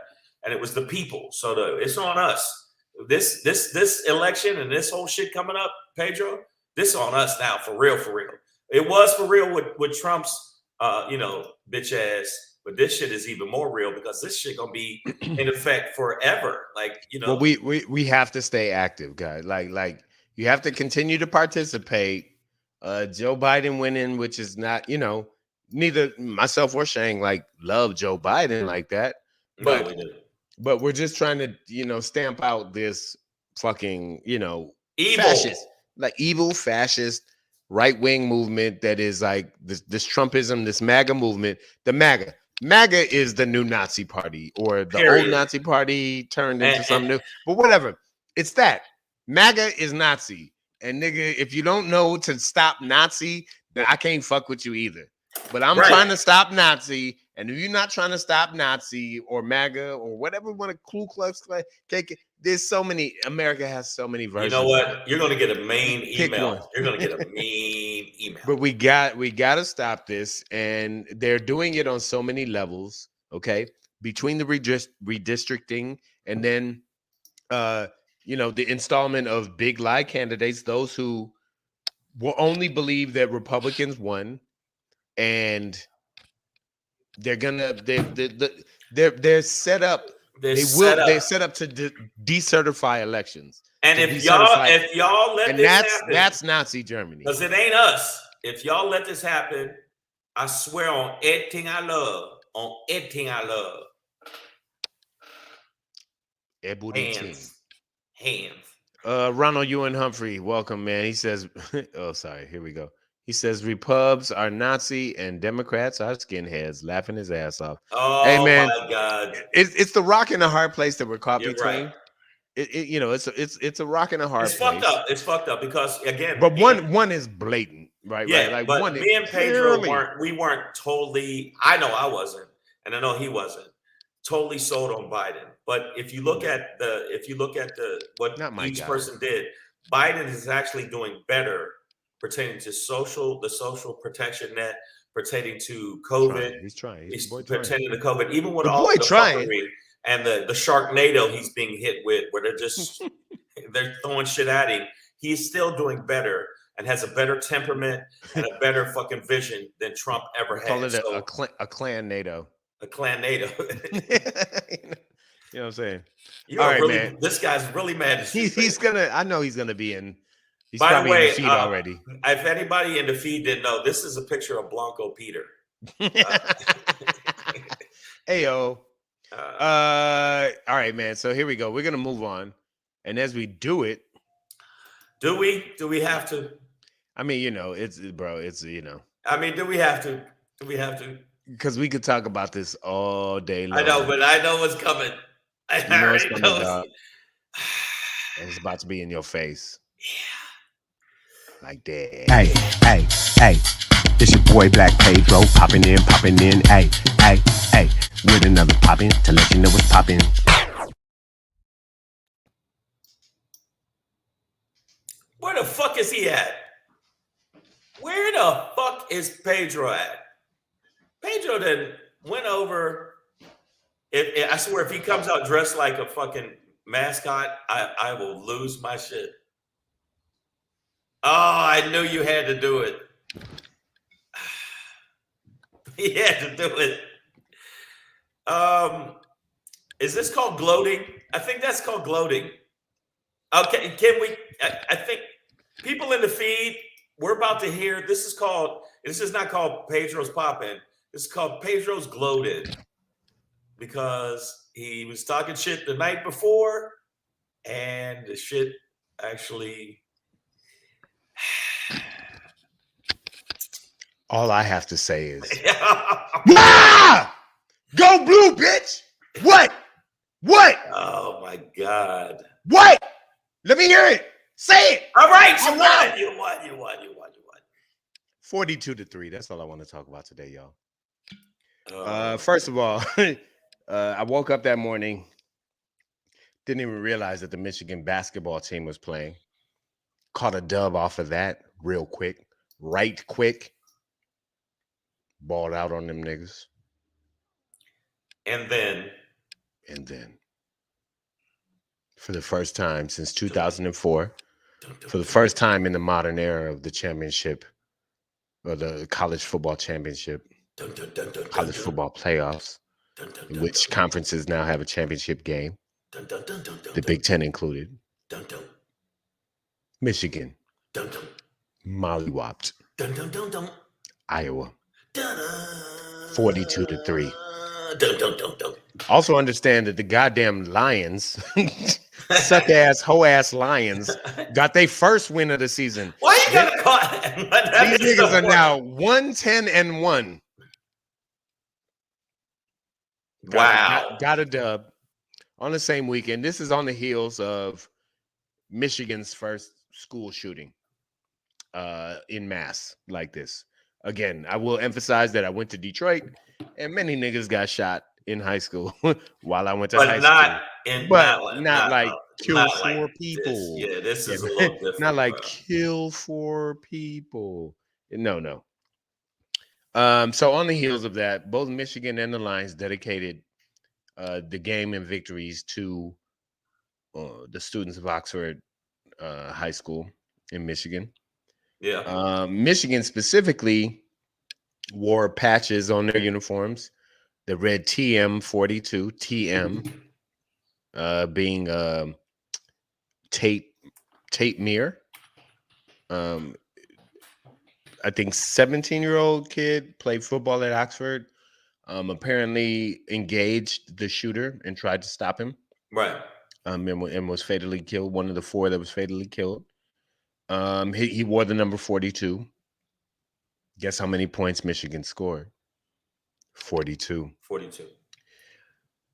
and it was the people. So it's on us. This election and this whole shit coming up, Pedro. This on us now, for real, for real. It was for real with Trump's, bitch ass, but this shit is even more real because this shit gonna be in effect forever. Well, we have to stay active, guys. Like you have to continue to participate. Joe Biden winning, which is not, neither myself or Shang love Joe Biden like that. But we do. But we're just trying to, stamp out this fucking, Evil. fascist, like evil fascist right-wing movement that is like this Trumpism, this MAGA movement. The MAGA is the new Nazi party, or the old Nazi party turned into something new. But whatever, it's that MAGA is Nazi, and nigga, if you don't know to stop Nazi, then I can't fuck with you either. But I'm trying to stop Nazi, and if you're not trying to stop Nazi or MAGA or whatever you want to Ku Klux Klan, there's so many. America has so many versions. You know what? You're going to get a mean email. One. You're going to get a mean email. But we got to stop this, and they're doing it on so many levels. Okay, between the redistricting and then, the installment of big lie candidates, those who will only believe that Republicans won. And they're set up. They're set up to decertify elections. And if y'all let this happen, that's Nazi Germany. Because it ain't us. If y'all let this happen, I swear on everything I love, Hands. Ronald Ewan Humphrey, welcome, man. He says, oh, sorry, here we go. He says Repubs are Nazi and Democrats are skinheads, laughing his ass off. Oh, hey, man, my God. It's the rock and the hard place that we're caught You're between. Right. It's a rock and a hard place. Fucked up. It's fucked up because, again. But one is blatant, right? Yeah, right? Like but me and Pedro weren't totally, I know I wasn't, and I know he wasn't, totally sold on Biden. But if you look at what each person did, Biden is actually doing better pertaining to the social protection net, pertaining to COVID. He's trying. He's pertaining to COVID, even with all the fuckery and the Sharknado he's being hit with, where they're throwing shit at him. He's still doing better and has a better temperament and a better fucking vision than Trump ever had. Call it a clan NATO. A clan NATO. You know what I'm saying? All right, man. This guy's really mad. I know he's gonna be in. He's By probably the way, in the feed already. If anybody in the feed didn't know, this is a picture of Blanco Peter. Heyo. All right, man. So here we go. We're gonna move on, and as we do it, do we have to? I mean, it's. I mean, do we have to? Do we have to? Because we could talk about this all day long. I know, but I know what's coming. I know it's coming, dog. And it's about to be in your face. Yeah. Like that. Hey. It's your boy Black Pedro popping in. Hey. With another poppin' to let you know what's poppin'. Where the fuck is he at? Where the fuck is Pedro at? Pedro then went over. I swear, if he comes out dressed like a fucking mascot, I will lose my shit. Oh, I knew you had to do it. He had to do it. Is this called gloating? I think that's called gloating. Okay, can we? I think people in the feed, we're about to hear. This is not called Pedro's Poppin'. This is called Pedro's Gloated, because he was talking shit the night before, and the shit actually. All I have to say is, go blue, bitch! What? Oh my God! What? Let me hear it. Say it. All right, you won. 42-3. That's all I want to talk about today, y'all. First of all, I woke up that morning, didn't even realize that the Michigan basketball team was playing. Caught a dub off of that real quick, right quick. Balled out on them niggas. And then, for the first time since 2004, for the first time in the modern era of the championship, or the college football championship, college football playoffs, in which conferences now have a championship game, the Big Ten included, Michigan, mollywopped Iowa, 42-3. Don't. Also understand that the goddamn Lions, suck ass, hoe ass Lions, got their first win of the season. Why you gotta call These niggas are now 1-10-1. Wow. Got a dub on the same weekend. This is on the heels of Michigan's first school shooting in mass like this. Again, I will emphasize that I went to Detroit and many niggas got shot in high school while I went to high school. Not like kill four people. Yeah, this is a little different. Not like kill four people. No. So on the heels of that, both Michigan and the Lions dedicated the game and victories to the students of Oxford High School in Michigan. Yeah. Michigan specifically wore patches on their uniforms that read TM42, TM being Tate Mir. I think 17-year-old kid played football at Oxford. Apparently engaged the shooter and tried to stop him. Right. And was fatally killed. One of the four that was fatally killed. He wore the number 42. Guess how many points Michigan scored? 42. 42.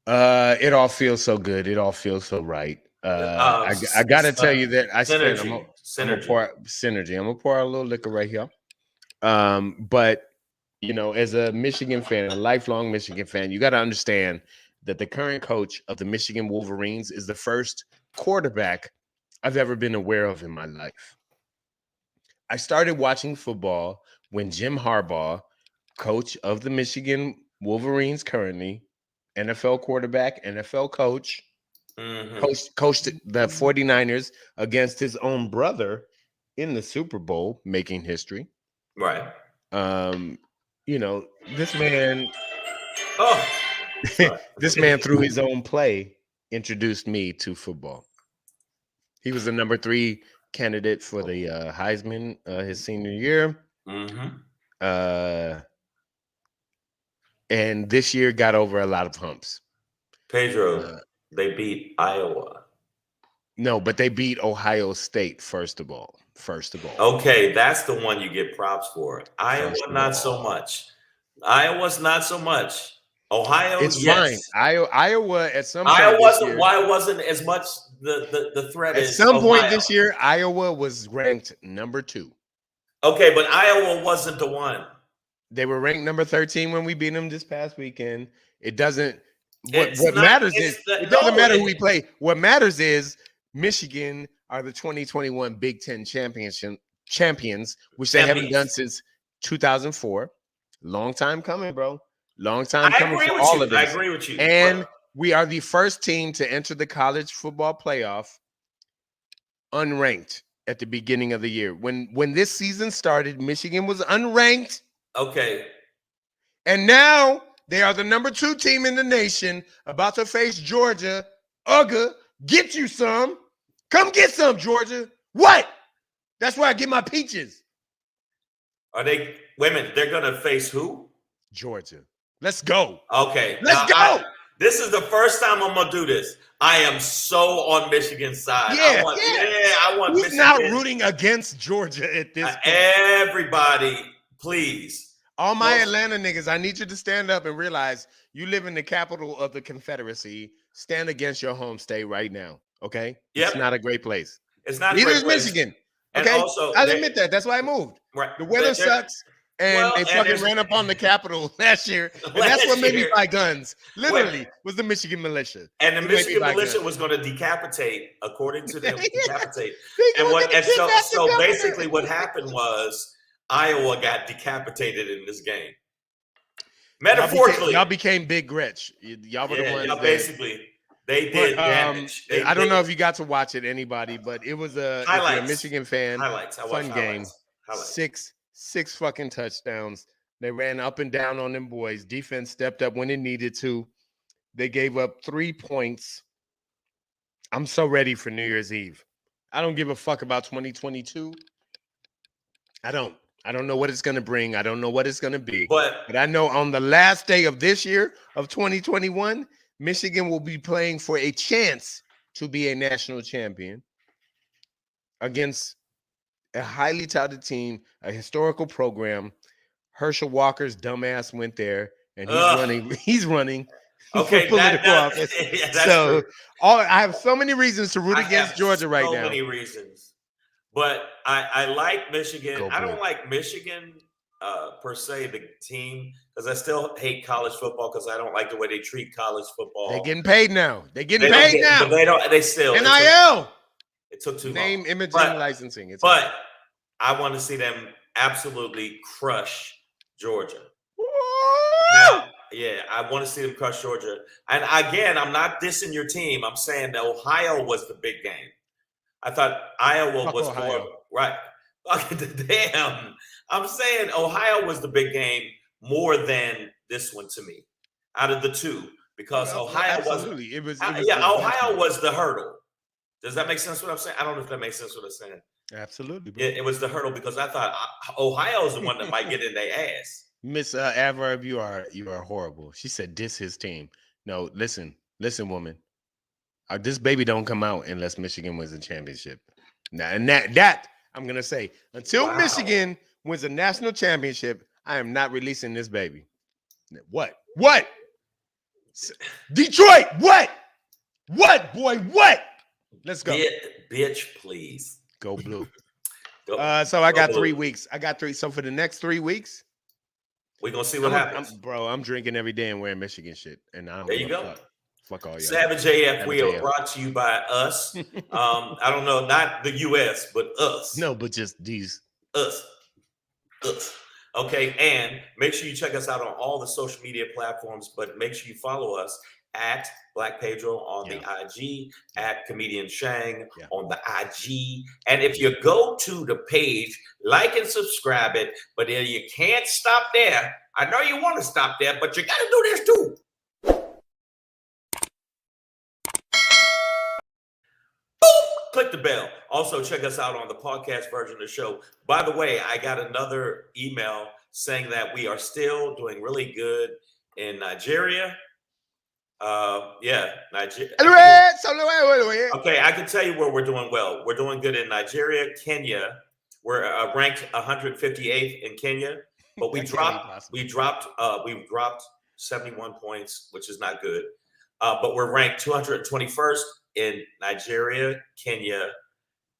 It all feels so good. It all feels so right. I gotta tell you that I spent synergy. I'm gonna pour a little liquor right here. But you know, as a Michigan fan, a lifelong Michigan fan, you got to understand that the current coach of the Michigan Wolverines is the first quarterback I've ever been aware of in my life. I started watching football when Jim Harbaugh, coach of the Michigan Wolverines currently, NFL quarterback, NFL coach, coached the 49ers against his own brother in the Super Bowl, making history. Right. You know, this man sorry. This man through his own play introduced me to football. He was the number 3 candidate for the Heisman his senior year. And this year got over a lot of humps. Pedro, they beat Iowa. No, but they beat Ohio State first of all. Okay, that's the one you get props for. Iowa, not so much. Iowa's not so much. Ohio, it's yes. fine. Iowa at some point why wasn't as much the threat at some point this year? Iowa was ranked number 2. Okay, but Iowa wasn't the one. They were ranked number 13 when we beat them this past weekend. It doesn't. What matters is it doesn't matter who we play. What matters is Michigan are the 2021 Big Ten champions, which they haven't done since 2004. Long time coming, bro. Long time coming for all of this. I agree with you. And we are the first team to enter the college football playoff unranked at the beginning of the year. When this season started, Michigan was unranked. Okay. And now they are the number 2 team in the nation, about to face Georgia. Get you some. Come get some, Georgia. What? That's where I get my peaches. Are they women? They're going to face who? Georgia. Let's go. Okay. Let's go. This is the first time I'm going to do this. I am so on Michigan's side. I want Who's Michigan. Not rooting against Georgia at this point. Everybody, please. All my Atlanta niggas, I need you to stand up and realize you live in the capital of the Confederacy. Stand against your home state right now, okay? Yep. It's not a great place. It's not Neither a is great place. Michigan, And okay? also, I'll admit that. That's why I moved. Right. The weather sucks, and they fucking ran up on the Capitol last year. And that's what made me buy guns. Literally, was the Michigan militia. And the Michigan militia was going to decapitate, according to them, decapitate. So basically what happened was Iowa got decapitated in this game. Metaphorically. Y'all became Big Gretch. Y'all were the ones that basically they did damage. I don't know if you got to watch it, anybody, but it was if you're a Michigan fan, fun game. Six fucking touchdowns. They ran up and down on them boys. Defense stepped up when it needed to. They gave up 3 points. I'm so ready for New Year's Eve. I don't give a fuck about 2022. I don't. I don't know what it's going to bring. I don't know what it's going to be. But I know on the last day of this year of 2021, Michigan will be playing for a chance to be a national champion against a highly touted team, a historical program. Herschel Walker's dumbass went there, and he's running. He's running for political office. Yeah, that's so true. I have so many reasons to root against Georgia right now. So many reasons. But I like Michigan. Go I Blue. don't like Michigan per se, the team, because I still hate college football because I don't like the way they treat college football. They're getting paid now. They're getting paid now. But they don't. They still NIL. It took too long. Name, image, and licensing. But I want to see them absolutely crush Georgia. Now, yeah, I want to see them crush Georgia. And again, I'm not dissing your team. I'm saying that Ohio was the big game. I thought Iowa was more right. Damn. I'm saying Ohio was the big game more than this one to me, out of the two, because Ohio absolutely. Ohio was the hurdle. Does that make sense what I'm saying? I don't know if that makes sense what I'm saying. Absolutely. Bro. It was the hurdle because I thought Ohio is the one that might get in their ass. Miss Adverb, you are horrible. She said diss his team. No, listen, woman. This baby don't come out unless Michigan wins the championship. Now, and that I'm gonna say until Michigan wins a national championship, I am not releasing this baby. What? Detroit? What, boy? What? Let's go. Bitch, please. Go Blue. So I got 3 weeks. So for the next 3 weeks, we're gonna see what happens. I'm drinking every day and wearing Michigan shit. And there you go. Fuck all y'all. Savage AF, we are brought to you by us. I don't know, not the US, but us. No, but just these. Us. Okay, and make sure you check us out on all the social media platforms, but make sure you follow us at Black Pedro on the IG, at Comedian Shang on the IG. And if you go to the page, like and subscribe it, but you can't stop there. I know you want to stop there, but you got to do this too. Click the bell. Also, check us out on the podcast version of the show. By the way, I got another email saying that we are still doing really good in Nigeria. Nigeria. Okay, I can tell you where we're doing well. We're doing good in Nigeria, Kenya. We're ranked 158th in Kenya, but we dropped 71 points, which is not good. But we're ranked 221st in Nigeria, Kenya,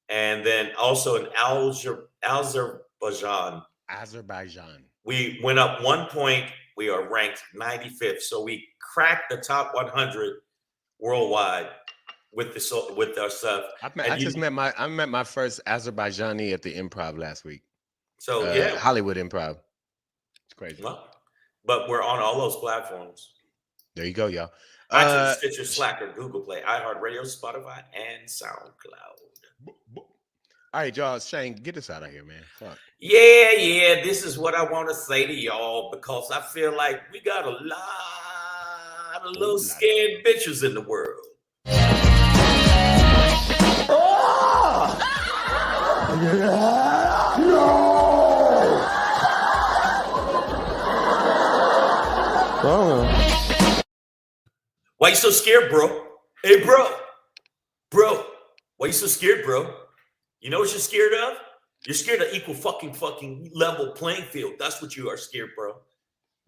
and then also in Azerbaijan. We went up 1 point. We are ranked 95th. So we cracked the top 100 worldwide with our stuff. I met my first Azerbaijani at the Improv last week. So Hollywood Improv. It's crazy. Well, but we're on all those platforms. There you go, y'all. iTunes, Stitcher, Slacker, Google Play, iHeartRadio, Spotify, and SoundCloud. All right, y'all. Shane, get us out of here, man. Fuck. Yeah. This is what I want to say to y'all because I feel like we got a lot of little scared bitches in the world. Why you so scared, bro? Hey, bro. Why you so scared, bro? You know what you're scared of? You're scared of equal fucking level playing field. That's what you are scared, bro.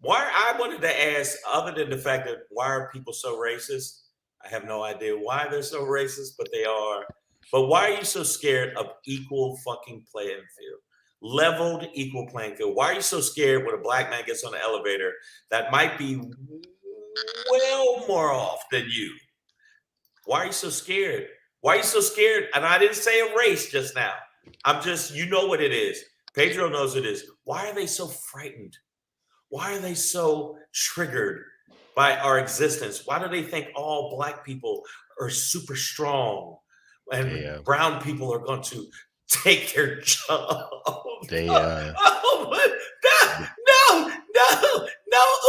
I wanted to ask, other than the fact that why are people so racist? I have no idea why they're so racist, but they are. But why are you so scared of equal fucking playing field? Leveled equal playing field. Why are you so scared when a black man gets on the elevator that might be well more off than you? Why are you so scared? Why are you so scared? And I didn't say a race just now. You know what it is. Pedro knows it is. Why are they so frightened? Why are they so triggered by our existence? Why do they think all black people are super strong and brown people are going to take their job? No,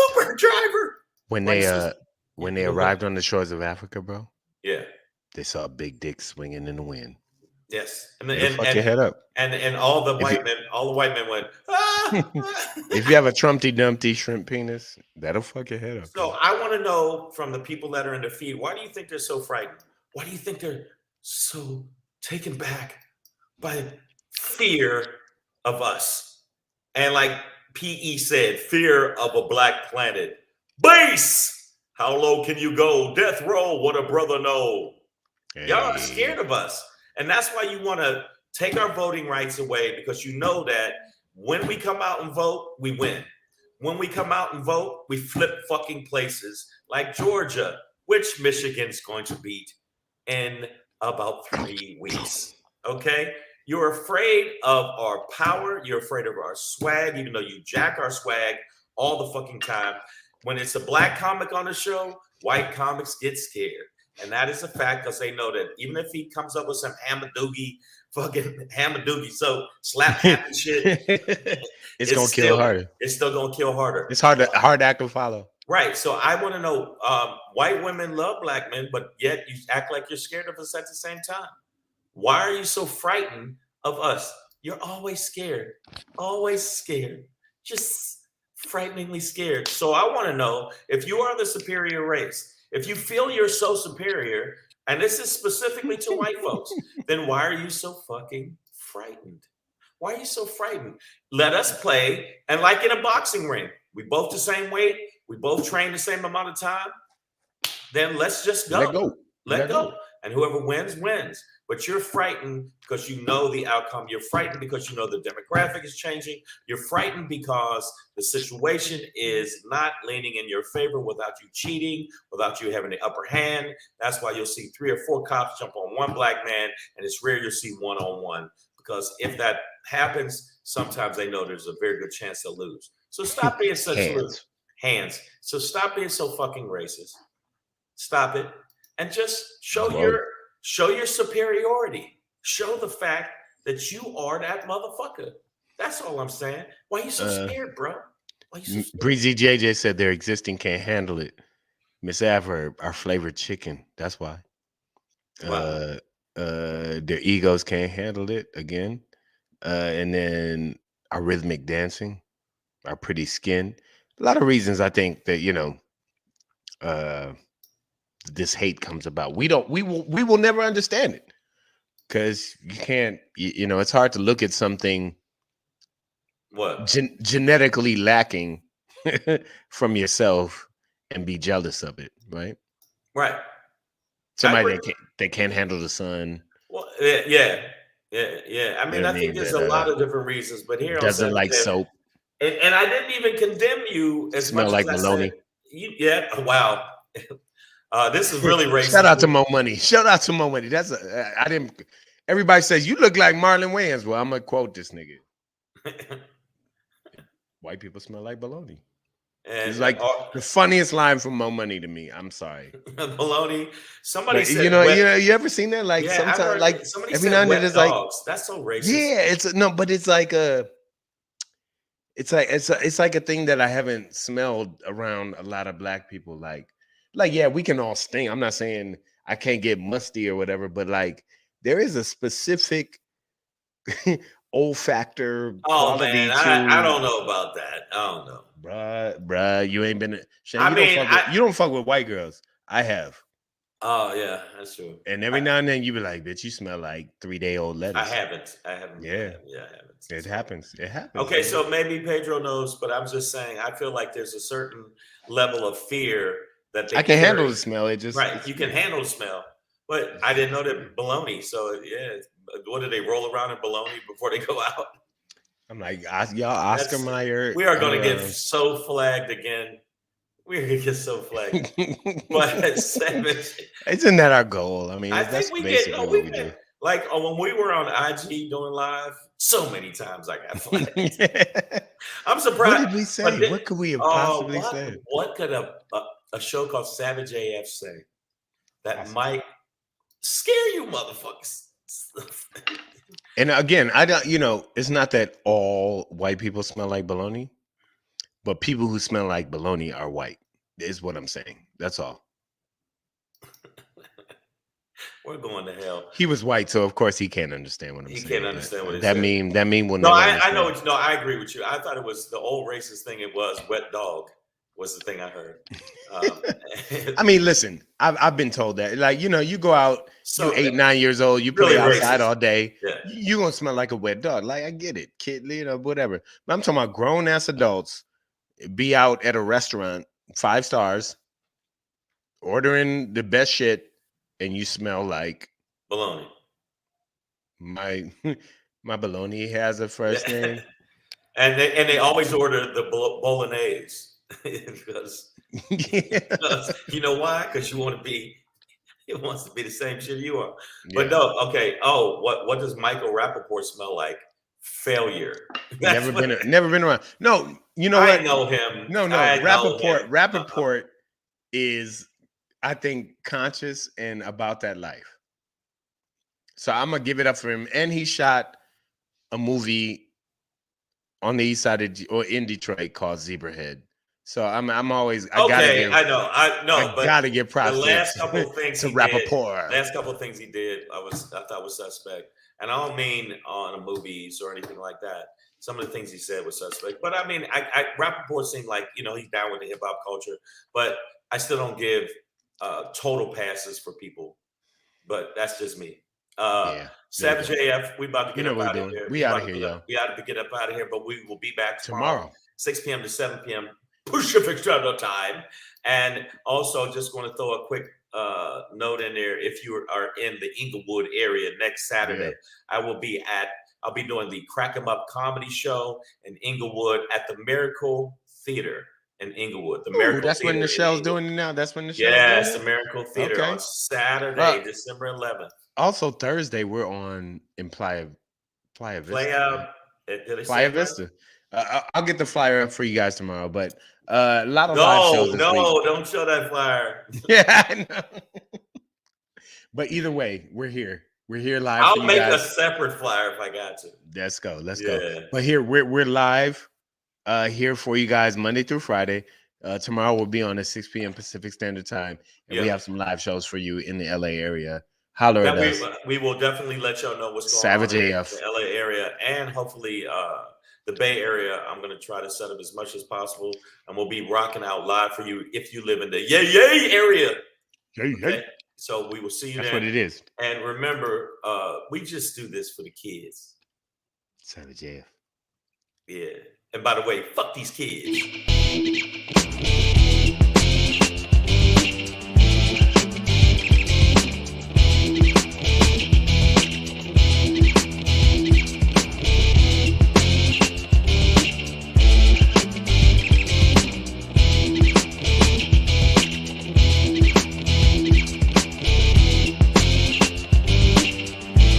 Uber driver. When they arrived on the shores of Africa, bro. Yeah. They saw a big dick swinging in the wind. Yes, It'll fuck your head up. And all the white men went. Ah! If you have a Trumpty Dumpty shrimp penis, that'll fuck your head up. So I want to know from the people that are in the feed, why do you think they're so frightened? Why do you think they're so taken back by fear of us? And like PE said, fear of a black planet. Base! How low can you go? Death row, what a brother know. Hey. Y'all are scared of us. And that's why you want to take our voting rights away, because you know that when we come out and vote, we win. When we come out and vote, we flip fucking places like Georgia, which Michigan's going to beat in about 3 weeks. Okay? You're afraid of our power. You're afraid of our swag, even though you jack our swag all the fucking time. When it's a black comic on the show, white comics get scared. And that is a fact, because they know that even if he comes up with some fucking Hamadoogie, so slap happy shit, it's gonna kill harder. It's still gonna kill harder. It's hard act to follow. Right. So I want to know, white women love black men, but yet you act like you're scared of us at the same time. Why are you so frightened of us? You're always scared, just frighteningly scared. So I want to know, if you are the superior race, if you feel you're so superior, and this is specifically to white folks, then why are you so fucking frightened? Why are you so frightened? Let us play. And like in a boxing ring, we both the same weight, we both train the same amount of time, then let's just go. Let go. And whoever wins, wins. But you're frightened because you know the outcome. You're frightened because you know the demographic is changing. You're frightened because the situation is not leaning in your favor without you cheating, without you having the upper hand. That's why you'll see 3 or 4 cops jump on one black man, and it's rare you'll see one-on-one. Because if that happens, sometimes they know there's a very good chance they'll lose. So stop being such hands. So stop being so fucking racist. Stop it. And just show your superiority. Show the fact that you are that motherfucker. That's all I'm saying. Why are you so scared, bro? Why you so scared? Breezy JJ said their existing can't handle it. Miss Adverb, our flavored chicken. That's why. Wow. Their egos can't handle it again. And then our rhythmic dancing, our pretty skin. A lot of reasons I think that, this hate comes about. We will never understand it, because you can't, it's hard to look at something genetically lacking from yourself and be jealous of it, right? Somebody that can't handle the sun. Well, yeah. I mean, I think there's a lot of different reasons, but here doesn't like soap. And I didn't even condemn you as smell much like as baloney. Wow. This is really racist. Shout out to Mo Money. Everybody says you look like Marlon Wayans. Well, I'm gonna quote this nigga. White people smell like baloney. And it's like the funniest line from Mo Money to me. I'm sorry. Baloney. Somebody said, you ever seen that? Like sometimes, like every now and then, it's like, that's so racist. Yeah, but it's like it's like a thing that I haven't smelled around a lot of black people. Like, yeah, we can all stink. I'm not saying I can't get musty or whatever, but like there is a specific olfactor quality. Man, I don't know about that. I don't know. Bruh, you ain't been. You don't fuck with white girls. I have. Oh yeah, that's true. And every now and then you be like, bitch, you smell like 3-day-old lettuce. I haven't. Yeah. I haven't. It happens. Okay, man. So maybe Pedro knows, but I'm just saying, I feel like there's a certain level of fear that I can handle the smell. You can handle the smell, but I didn't know that baloney. So yeah, what do they roll around in baloney before they go out? I'm like, y'all, Oscar Mayer. We are going to get so flagged again. We're going to get so flagged. But isn't that our goal? I mean, that's basically what we do. Like when we were on IG doing live, so many times I got flagged. I'm surprised. What did we say? What could we have possibly said? What could a show called Savage AF say that might scare you motherfuckers? And again, I don't, it's not that all white people smell like baloney, but people who smell like baloney are white, is what I'm saying. That's all. We're going to hell. He was white, so of course he can't understand what I'm saying. He can't understand what that saying. That meme will no, never I know. No, I agree with you. I thought it was the old racist thing. It was wet dog was the thing I heard. I mean, listen, I've been told that. Like, you go out, you 8, 9 years old, you play really outside racist. all day. Yeah. You're going to smell like a wet dog. Like, I get it, kid, whatever. But I'm talking about grown-ass adults be out at a restaurant, 5 stars, ordering the best shit, and you smell like bologna. My bologna has a first name. And they always order the bolognese because you know why? Because you want to be, it wants to be the same shit you are. Yeah. But no, okay. Oh, what does Michael Rappaport smell like? Failure. Never been around. No, you know what? I know him. No, Rappaport is, I think, conscious and about that life. So I'm gonna give it up for him. And he shot a movie on the east side in Detroit called Zebrahead. So I'm always I gotta give props. The last couple of things to Rappaport. Last couple of things he did, I thought was suspect. And I don't mean on the movies or anything like that. Some of the things he said was suspect. But I mean, Rappaport seemed like, he's down with the hip hop culture. But I still don't give total passes for people. But that's just me. Savage AF, we about to get up out of here. We out of here, y'all. We ought to get up out of here, but we will be back tomorrow. 6 p.m. to 7 p.m. Pacific Standard Time. And also just want to throw a quick note in there. If you are in the Inglewood area next Saturday, I'll be doing the Crack 'em Up comedy show in Inglewood at the Miracle Theater in Inglewood. The Miracle that's Theater when the show's doing it now. That's when the show. Yes, the Miracle Theater on Saturday, December 11th. Also Thursday, we're on in Playa Vista. Playa Vista. I'll get the flyer up for you guys tomorrow, but a lot of live shows this week. Don't show that flyer. Yeah, I know. But either way, we're here. We're here live. I'll make a separate flyer if I got to. Let's go. But here we're live here for you guys Monday through Friday. Tomorrow we'll be on at 6 p.m. Pacific Standard Time, and we have some live shows for you in the LA area. Holler at us. We will definitely let y'all know what's going Savage on AF. in the LA area, and hopefully the Bay Area. I'm going to try to set up as much as possible, and we'll be rocking out live for you if you live in the yay area. Yay. So we will see you there. That's what it is. And remember, we just do this for the kids. Savage AF. Yeah. And by the way, fuck these kids.